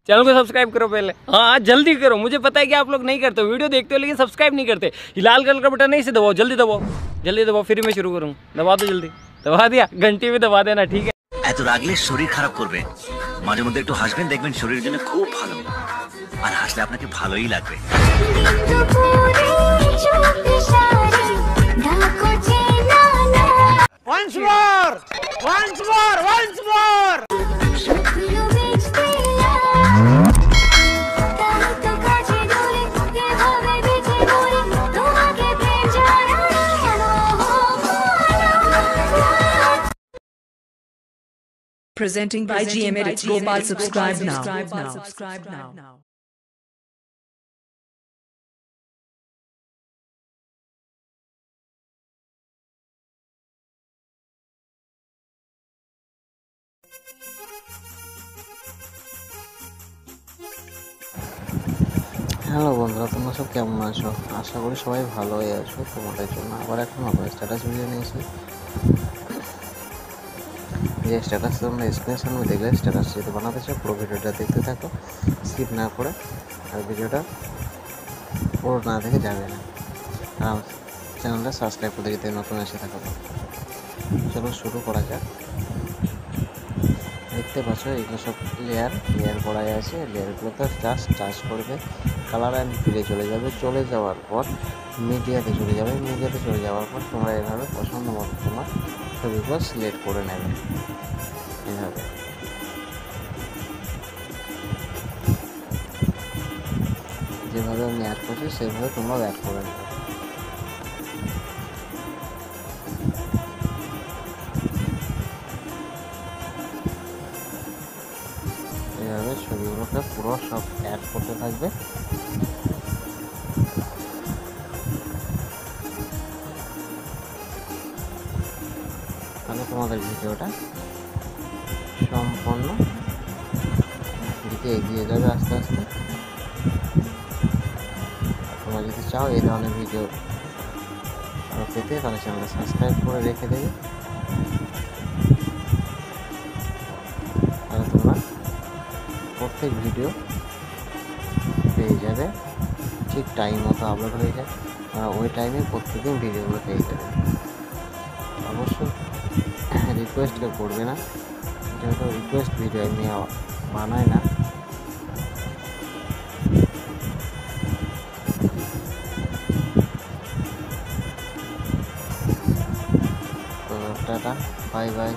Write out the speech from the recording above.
Channel को subscribe करो पहले। हाँ जल्दी करो, मुझे पता है कि आप लोग नहीं करते हो, वीडियो देखते हो लेकिन सब्सक्राइब नहीं करते। लाल कलर का बटन नहीं से दबाओ, जल्दी दबाओ, जल्दी दबाओ, फिर मैं शुरू करूँ। दबा दो जल्दी, दबा दिया, घंटी में दबा देना, ठीक है। এত রাগলে শরীর খারাপ করবে, মাঝে মধ্যে একটু হাসবেন, দেখবেন শরীরের জন্য খুব ভালো, আর হাসলে আপনাকে ভালোই লাগবে। Once more, once more, once more. Presenting by GM Edits. Gopal, subscribe now. Hello বন্ধুরা, তোমরা সব কেমন আছো? আশা করি সবাই ভালোই আছো। তোমাদের জন্য আবার এখন নতুন স্ট্যাটাস ভিডিও নিয়েছি। যে স্ট্যাটাস তোমরা স্ক্রিনের সামনে দেখলে, স্ট্যাটাস যদি বানাতে চাও পুরো ভিডিওটা দেখতে থাকো, স্কিপ না করে। আর ভিডিওটা পুরো না দেখে যাবে না। আর চ্যানেলটা সাবস্ক্রাইব করে দিতে নতুন এসে থাকো। চলো শুরু করা যাক। দেখতে পাচ্ছ এগুলো সব লেয়ার করাই আছে। লেয়ারগুলোতে জাস্ট টাচ করবে, কালার অ্যান্ড ফিলে চলে যাবে। চলে যাওয়ার পর মিডিয়াতে চলে যাবে। মিডিয়াতে চলে যাওয়ার পর তোমরা এভাবে পছন্দ মতো তোমার ছবিগুলো সিলেক্ট করে নেবে। এভাবে যেভাবে আমি অ্যাড করছি সেভাবে তোমরা অ্যাড করে নেবে। এভাবে ছবিগুলোকে পুরো সব অ্যাড করতে থাকবে। তাহলে তোমাদের ভিডিওটা সম্পূর্ণ দিকে এগিয়ে যাবে আস্তে আস্তে। তোমরা যদি চাও এই ধরনের ভিডিও পেতে, তাহলে চ্যানেলটা সাবস্ক্রাইব করে রেখে দেবে। তাহলে তোমরা প্রত্যেক ভিডিও পেয়ে যাবে, ঠিক টাইম মতো আপলোড হয়ে যায়। ওই টাইমে প্রত্যেকদিন ভিডিওগুলো পেয়ে যাবে। অবশ্যই রিকোয়েস্ট কেউ করবে না, যেহেতু রিকোয়েস্ট ভিডিও আমি বানাই না। তো টাটা, বাই বাই।